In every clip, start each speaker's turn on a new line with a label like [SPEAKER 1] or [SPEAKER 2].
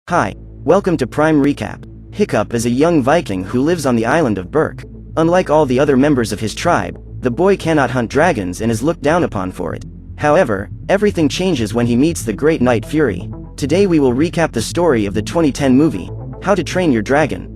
[SPEAKER 1] Hi, welcome to Prime Recap. Hiccup is a young Viking who lives on the island of Berk. Unlike all the other members of his tribe, the boy cannot hunt dragons and is looked down upon for it. However, everything changes when he meets the great Knight Fury. Today we will recap the story of the 2010 movie, How to Train Your Dragon.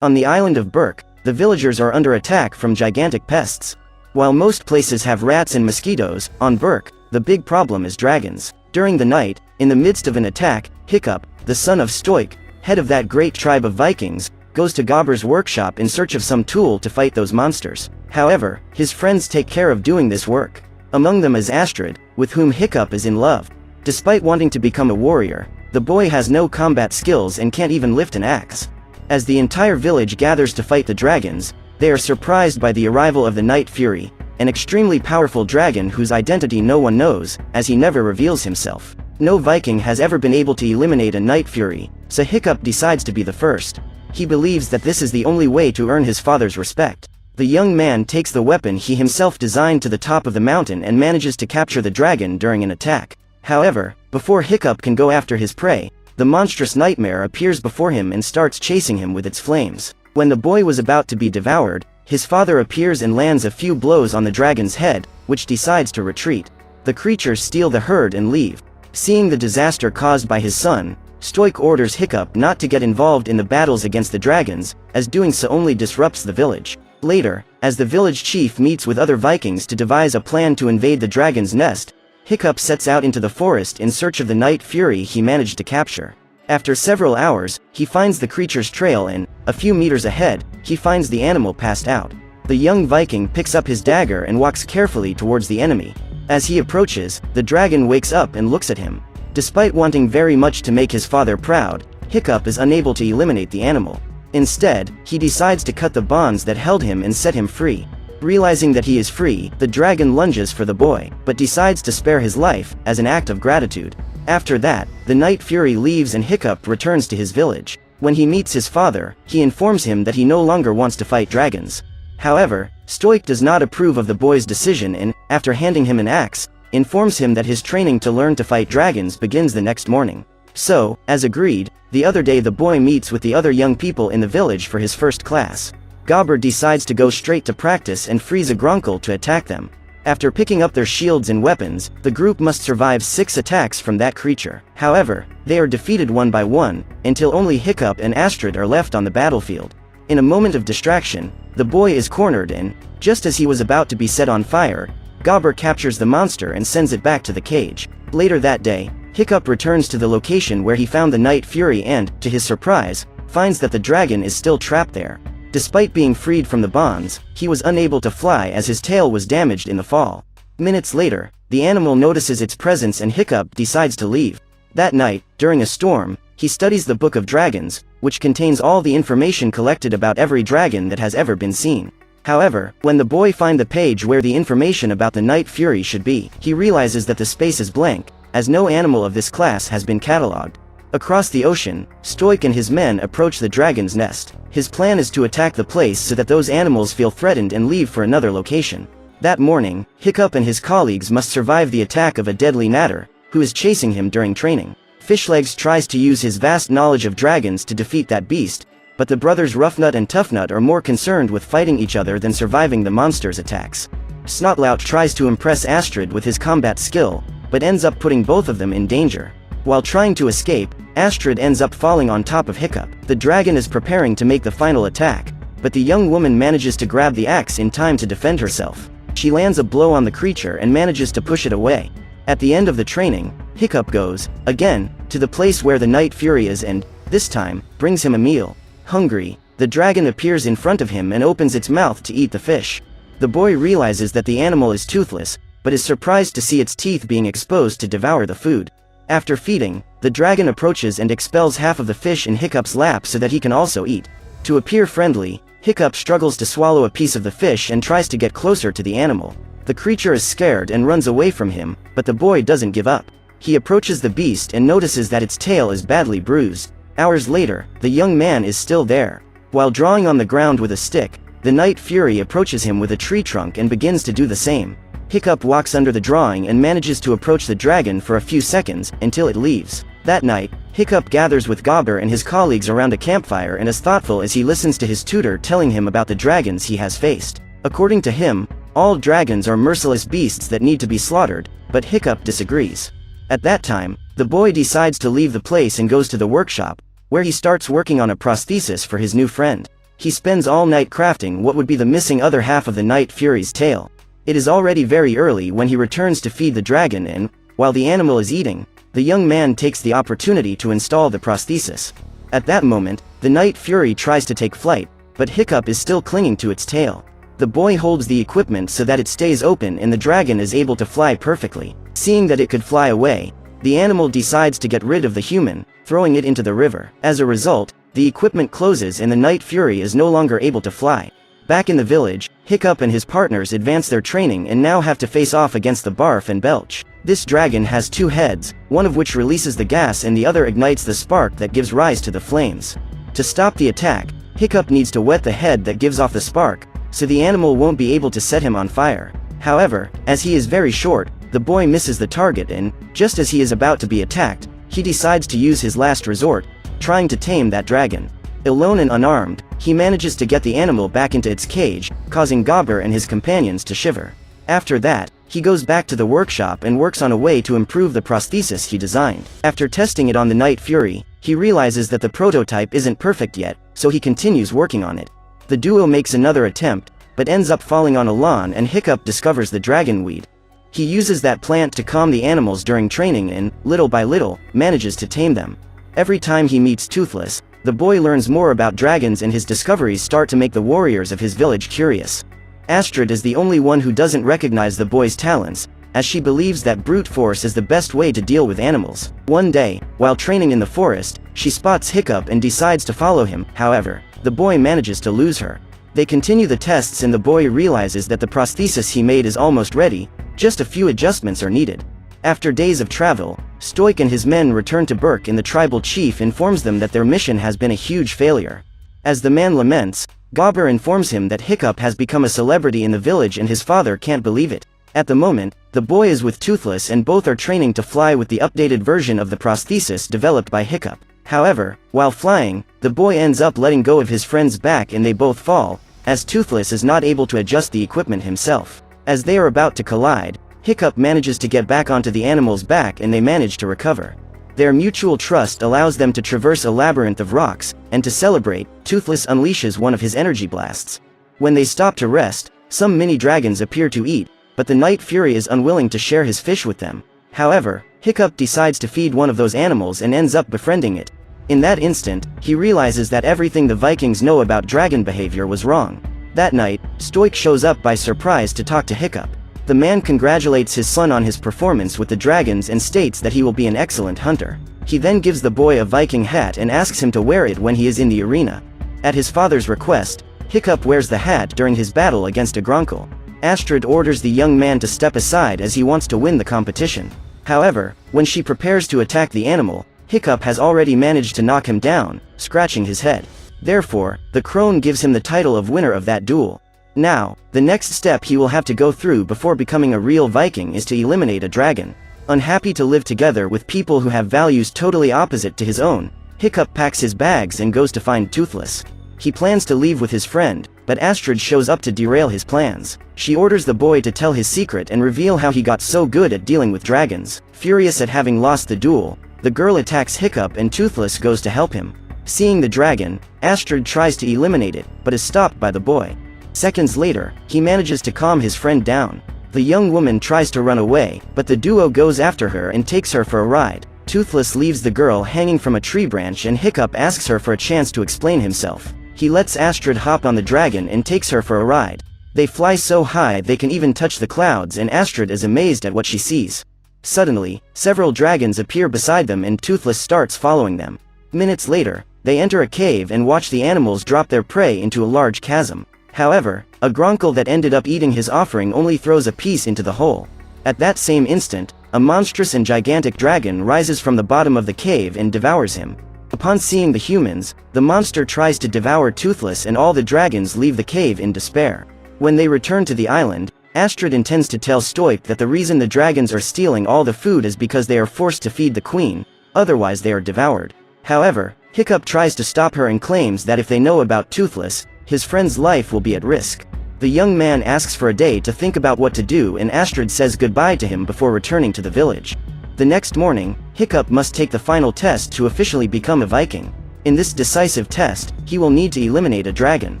[SPEAKER 1] On the island of Berk, the villagers are under attack from gigantic pests. While most places have rats and mosquitoes, on Berk, the big problem is dragons. During the night, in the midst of an attack, Hiccup, the son of Stoik, head of that great tribe of Vikings, goes to Gobber's workshop in search of some tool to fight those monsters. However, his friends take care of doing this work. Among them is Astrid, with whom Hiccup is in love. Despite wanting to become a warrior, the boy has no combat skills and can't even lift an axe. As the entire village gathers to fight the dragons, they are surprised by the arrival of the Knight Fury, an extremely powerful dragon whose identity no one knows, as he never reveals himself. No Viking has ever been able to eliminate a Knight Fury, so Hiccup decides to be the first. He believes that this is the only way to earn his father's respect. The young man takes the weapon he himself designed to the top of the mountain and manages to capture the dragon during an attack. However, before Hiccup can go after his prey, the monstrous nightmare appears before him and starts chasing him with its flames. When the boy was about to be devoured, his father appears and lands a few blows on the dragon's head, which decides to retreat. The creatures steal the herd and leave. Seeing the disaster caused by his son, Stoik orders Hiccup not to get involved in the battles against the dragons, as doing so only disrupts the village. Later, as the village chief meets with other Vikings to devise a plan to invade the dragon's nest, Hiccup sets out into the forest in search of the Knight Fury he managed to capture. After several hours, he finds the creature's trail and, a few meters ahead, he finds the animal passed out. The young Viking picks up his dagger and walks carefully towards the enemy. As he approaches, the dragon wakes up and looks at him. Despite wanting very much to make his father proud, Hiccup is unable to eliminate the animal. Instead, he decides to cut the bonds that held him and set him free. Realizing that he is free, the dragon lunges for the boy, but decides to spare his life, as an act of gratitude. After that, the Knight Fury leaves and Hiccup returns to his village. When he meets his father, he informs him that he no longer wants to fight dragons. However, Stoik does not approve of the boy's decision and, after handing him an axe, informs him that his training to learn to fight dragons begins the next morning. So, as agreed, the other day the boy meets with the other young people in the village for his first class. Gobber decides to go straight to practice and frees a Grunkle to attack them. After picking up their shields and weapons, the group must survive 6 attacks from that creature. However, they are defeated one by one, until only Hiccup and Astrid are left on the battlefield. In a moment of distraction, the boy is cornered and, just as he was about to be set on fire, Gobber captures the monster and sends it back to the cage. Later that day, Hiccup returns to the location where he found the Knight Fury and, to his surprise, finds that the dragon is still trapped there. Despite being freed from the bonds, he was unable to fly as his tail was damaged in the fall. Minutes later, the animal notices its presence and Hiccup decides to leave. That night, during a storm, he studies the Book of Dragons, which contains all the information collected about every dragon that has ever been seen. However, when the boy finds the page where the information about the Knight Fury should be, he realizes that the space is blank, as no animal of this class has been catalogued. Across the ocean, Stoik and his men approach the dragon's nest. His plan is to attack the place so that those animals feel threatened and leave for another location. That morning, Hiccup and his colleagues must survive the attack of a deadly natter, who is chasing him during training. Fishlegs tries to use his vast knowledge of dragons to defeat that beast, but the brothers Roughnut and Toughnut are more concerned with fighting each other than surviving the monster's attacks. Snotlout tries to impress Astrid with his combat skill, but ends up putting both of them in danger. While trying to escape, Astrid ends up falling on top of Hiccup. The dragon is preparing to make the final attack, but the young woman manages to grab the axe in time to defend herself. She lands a blow on the creature and manages to push it away. At the end of the training, Hiccup goes, again, to the place where the Knight Fury is and, this time, brings him a meal. Hungry, the dragon appears in front of him and opens its mouth to eat the fish. The boy realizes that the animal is toothless, but is surprised to see its teeth being exposed to devour the food. After feeding, the dragon approaches and expels half of the fish in Hiccup's lap so that he can also eat. To appear friendly, Hiccup struggles to swallow a piece of the fish and tries to get closer to the animal. The creature is scared and runs away from him, but the boy doesn't give up. He approaches the beast and notices that its tail is badly bruised. Hours later, the young man is still there. While drawing on the ground with a stick, the Knight Fury approaches him with a tree trunk and begins to do the same. Hiccup walks under the drawing and manages to approach the dragon for a few seconds, until it leaves. That night, Hiccup gathers with Gobber and his colleagues around a campfire and is thoughtful as he listens to his tutor telling him about the dragons he has faced. According to him, all dragons are merciless beasts that need to be slaughtered, but Hiccup disagrees. At that time, the boy decides to leave the place and goes to the workshop, where he starts working on a prosthesis for his new friend. He spends all night crafting what would be the missing other half of the Night Fury's tail. It is already very early when he returns to feed the dragon and, while the animal is eating, the young man takes the opportunity to install the prosthesis. At that moment, the Night Fury tries to take flight, but Hiccup is still clinging to its tail. The boy holds the equipment so that it stays open and the dragon is able to fly perfectly. Seeing that it could fly away, the animal decides to get rid of the human, throwing it into the river. As a result, the equipment closes and the Night Fury is no longer able to fly. Back in the village, Hiccup and his partners advance their training and now have to face off against the Barf and Belch. This dragon has two heads, one of which releases the gas and the other ignites the spark that gives rise to the flames. To stop the attack, Hiccup needs to wet the head that gives off the spark, so the animal won't be able to set him on fire. However, as he is very short, the boy misses the target and, just as he is about to be attacked, he decides to use his last resort, trying to tame that dragon. Alone and unarmed, he manages to get the animal back into its cage, causing Gobber and his companions to shiver. After that, he goes back to the workshop and works on a way to improve the prosthesis he designed. After testing it on the Night Fury, he realizes that the prototype isn't perfect yet, so he continues working on it. The duo makes another attempt, but ends up falling on a lawn and Hiccup discovers the dragon weed. He uses that plant to calm the animals during training and, little by little, manages to tame them. Every time he meets Toothless, the boy learns more about dragons and his discoveries start to make the warriors of his village curious. Astrid is the only one who doesn't recognize the boy's talents, as she believes that brute force is the best way to deal with animals. One day, while training in the forest, she spots Hiccup and decides to follow him. However, the boy manages to lose her. They continue the tests and the boy realizes that the prosthesis he made is almost ready, just a few adjustments are needed. After days of travel, Stoik and his men return to Burke and the tribal chief informs them that their mission has been a huge failure. As the man laments, Gobber informs him that Hiccup has become a celebrity in the village and his father can't believe it. At the moment, the boy is with Toothless and both are training to fly with the updated version of the prosthesis developed by Hiccup. However, while flying, the boy ends up letting go of his friend's back and they both fall, as Toothless is not able to adjust the equipment himself. As they are about to collide, Hiccup manages to get back onto the animal's back and they manage to recover. Their mutual trust allows them to traverse a labyrinth of rocks, and to celebrate, Toothless unleashes one of his energy blasts. When they stop to rest, some mini dragons appear to eat, but the Night Fury is unwilling to share his fish with them. However, Hiccup decides to feed one of those animals and ends up befriending it. In that instant, he realizes that everything the Vikings know about dragon behavior was wrong. That night, Stoik shows up by surprise to talk to Hiccup. The man congratulates his son on his performance with the dragons and states that he will be an excellent hunter. He then gives the boy a Viking hat and asks him to wear it when he is in the arena. At his father's request, Hiccup wears the hat during his battle against a Gronkel. Astrid orders the young man to step aside as he wants to win the competition. However, when she prepares to attack the animal, Hiccup has already managed to knock him down, scratching his head. Therefore, the crone gives him the title of winner of that duel. Now, the next step he will have to go through before becoming a real Viking is to eliminate a dragon. Unhappy to live together with people who have values totally opposite to his own, Hiccup packs his bags and goes to find Toothless. He plans to leave with his friend, but Astrid shows up to derail his plans. She orders the boy to tell his secret and reveal how he got so good at dealing with dragons. Furious at having lost the duel, the girl attacks Hiccup and Toothless goes to help him. Seeing the dragon, Astrid tries to eliminate it, but is stopped by the boy. Seconds later, he manages to calm his friend down. The young woman tries to run away, but the duo goes after her and takes her for a ride. Toothless leaves the girl hanging from a tree branch and Hiccup asks her for a chance to explain himself. He lets Astrid hop on the dragon and takes her for a ride. They fly so high they can even touch the clouds and Astrid is amazed at what she sees. Suddenly, several dragons appear beside them and Toothless starts following them. Minutes later, they enter a cave and watch the animals drop their prey into a large chasm. However, a Gronkel that ended up eating his offering only throws a piece into the hole. At that same instant, a monstrous and gigantic dragon rises from the bottom of the cave and devours him. Upon seeing the humans, the monster tries to devour Toothless and all the dragons leave the cave in despair. When they return to the island, Astrid intends to tell Stoik that the reason the dragons are stealing all the food is because they are forced to feed the queen, otherwise they are devoured. However, Hiccup tries to stop her and claims that if they know about Toothless, his friend's life will be at risk. The young man asks for a day to think about what to do, and Astrid says goodbye to him before returning to the village. The next morning, Hiccup must take the final test to officially become a Viking. In this decisive test, he will need to eliminate a dragon.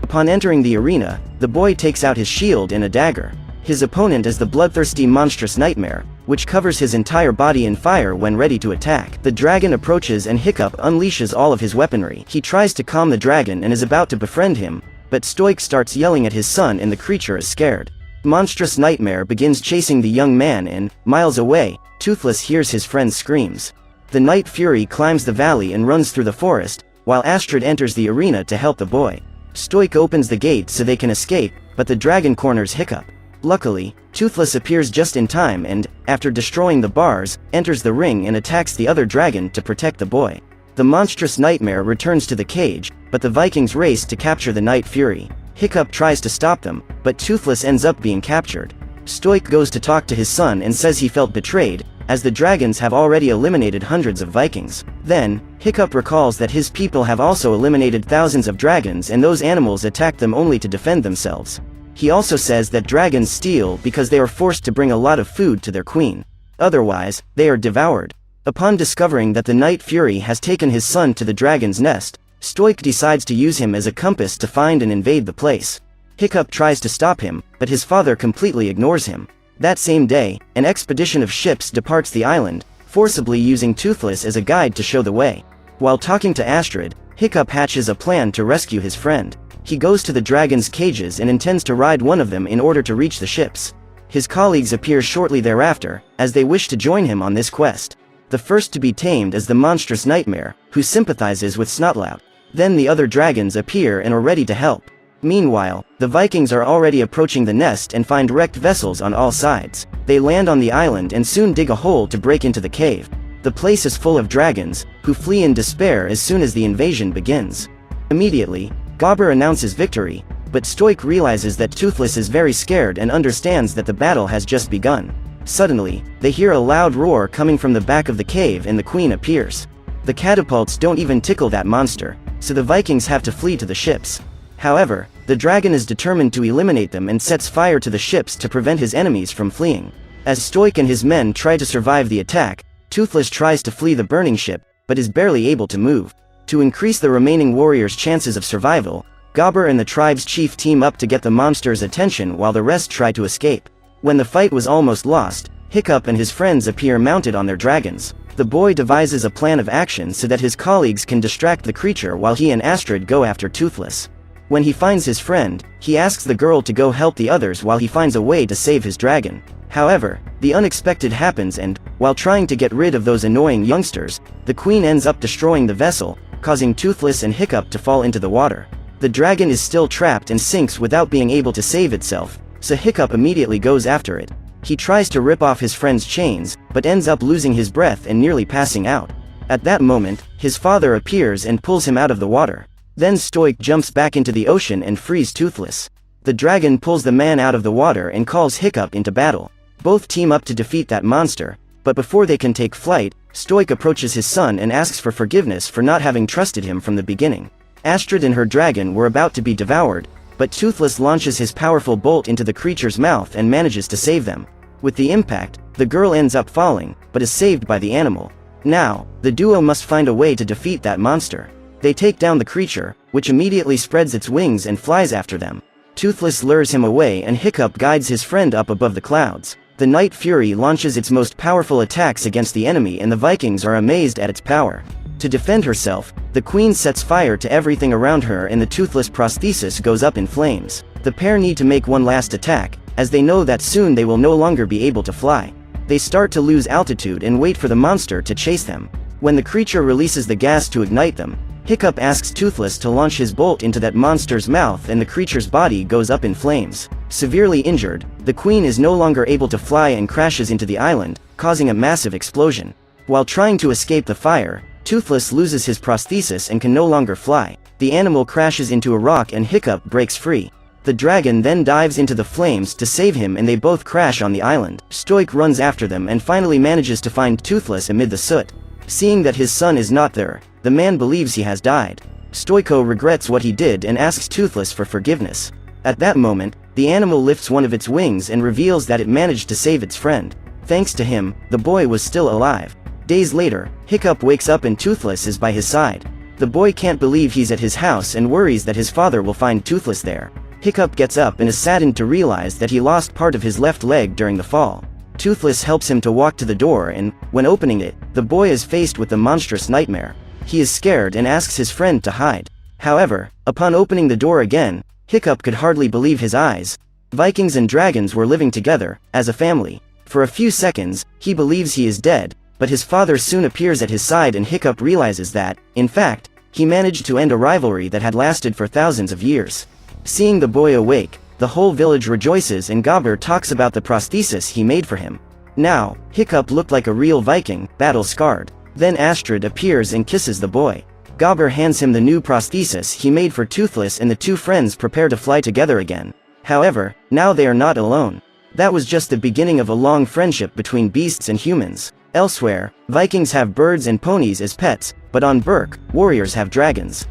[SPEAKER 1] Upon entering the arena, the boy takes out his shield and a dagger. His opponent is the bloodthirsty monstrous nightmare, which covers his entire body in fire when ready to attack. The dragon approaches and Hiccup unleashes all of his weaponry. He tries to calm the dragon and is about to befriend him, but Stoic starts yelling at his son and the creature is scared. Monstrous Nightmare begins chasing the young man and, miles away, Toothless hears his friend's screams. The Night Fury climbs the valley and runs through the forest, while Astrid enters the arena to help the boy. Stoic opens the gate so they can escape, but the dragon corners Hiccup. Luckily, Toothless appears just in time and, after destroying the bars, enters the ring and attacks the other dragon to protect the boy. The monstrous nightmare returns to the cage, but the Vikings race to capture the Night Fury. Hiccup tries to stop them, but Toothless ends up being captured. Stoic goes to talk to his son and says he felt betrayed, as the dragons have already eliminated hundreds of Vikings. Then, Hiccup recalls that his people have also eliminated thousands of dragons and those animals attacked them only to defend themselves. He also says that dragons steal because they are forced to bring a lot of food to their queen. Otherwise, they are devoured. Upon discovering that the Night Fury has taken his son to the dragon's nest, Stoic decides to use him as a compass to find and invade the place. Hiccup tries to stop him, but his father completely ignores him. That same day, an expedition of ships departs the island, forcibly using Toothless as a guide to show the way. While talking to Astrid, Hiccup hatches a plan to rescue his friend. He goes to the dragon's cages and intends to ride one of them in order to reach the ships. His colleagues appear shortly thereafter, as they wish to join him on this quest. The first to be tamed is the monstrous Nightmare, who sympathizes with Snotlout. Then the other dragons appear and are ready to help. Meanwhile, the Vikings are already approaching the nest and find wrecked vessels on all sides. They land on the island and soon dig a hole to break into the cave. The place is full of dragons, who flee in despair as soon as the invasion begins. Immediately, Gobber announces victory, but Stoic realizes that Toothless is very scared and understands that the battle has just begun. Suddenly, they hear a loud roar coming from the back of the cave and the queen appears. The catapults don't even tickle that monster, so the Vikings have to flee to the ships. However, the dragon is determined to eliminate them and sets fire to the ships to prevent his enemies from fleeing. As Stoic and his men try to survive the attack, Toothless tries to flee the burning ship, but is barely able to move. To increase the remaining warriors' chances of survival, Gobber and the tribe's chief team up to get the monster's attention while the rest try to escape. When the fight was almost lost, Hiccup and his friends appear mounted on their dragons. The boy devises a plan of action so that his colleagues can distract the creature while he and Astrid go after Toothless. When he finds his friend, he asks the girl to go help the others while he finds a way to save his dragon. However, the unexpected happens and, while trying to get rid of those annoying youngsters, the queen ends up destroying the vessel, causing Toothless and Hiccup to fall into the water. The dragon is still trapped and sinks without being able to save itself, so Hiccup immediately goes after it. He tries to rip off his friend's chains, but ends up losing his breath and nearly passing out. At that moment, his father appears and pulls him out of the water. Then Stoic jumps back into the ocean and frees Toothless. The dragon pulls the man out of the water and calls Hiccup into battle. Both team up to defeat that monster, but before they can take flight, Stoic approaches his son and asks for forgiveness for not having trusted him from the beginning. Astrid and her dragon were about to be devoured, but Toothless launches his powerful bolt into the creature's mouth and manages to save them. With the impact, the girl ends up falling, but is saved by the animal. Now, the duo must find a way to defeat that monster. They take down the creature, which immediately spreads its wings and flies after them. Toothless lures him away and Hiccup guides his friend up above the clouds. The Night Fury launches its most powerful attacks against the enemy and the Vikings are amazed at its power. To defend herself, the queen sets fire to everything around her and the Toothless prosthesis goes up in flames. The pair need to make one last attack, as they know that soon they will no longer be able to fly. They start to lose altitude and wait for the monster to chase them. When the creature releases the gas to ignite them, Hiccup asks Toothless to launch his bolt into that monster's mouth and the creature's body goes up in flames. Severely injured, the queen is no longer able to fly and crashes into the island, causing a massive explosion. While trying to escape the fire, Toothless loses his prosthesis and can no longer fly. The animal crashes into a rock and Hiccup breaks free. The dragon then dives into the flames to save him and they both crash on the island. Stoic runs after them and finally manages to find Toothless amid the soot. Seeing that his son is not there, the man believes he has died. Stoico regrets what he did and asks Toothless for forgiveness. At that moment, the animal lifts one of its wings and reveals that it managed to save its friend. Thanks to him, the boy was still alive. Days later, Hiccup wakes up and Toothless is by his side. The boy can't believe he's at his house and worries that his father will find Toothless there. Hiccup gets up and is saddened to realize that he lost part of his left leg during the fall. Toothless helps him to walk to the door and, when opening it, the boy is faced with a monstrous nightmare. He is scared and asks his friend to hide. However, upon opening the door again, Hiccup could hardly believe his eyes. Vikings and dragons were living together, as a family. For a few seconds, he believes he is dead, but his father soon appears at his side and Hiccup realizes that, in fact, he managed to end a rivalry that had lasted for thousands of years. Seeing the boy awake, the whole village rejoices and Gobber talks about the prosthesis he made for him. Now, Hiccup looked like a real Viking, battle-scarred. Then Astrid appears and kisses the boy. Gobber hands him the new prosthesis he made for Toothless and the two friends prepare to fly together again. However, now they are not alone. That was just the beginning of a long friendship between beasts and humans. Elsewhere, Vikings have birds and ponies as pets, but on Berk, warriors have dragons.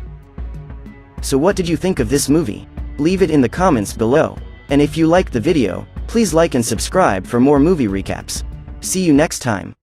[SPEAKER 1] So what did you think of this movie? Leave it in the comments below. And if you liked the video, please like and subscribe for more movie recaps. See you next time.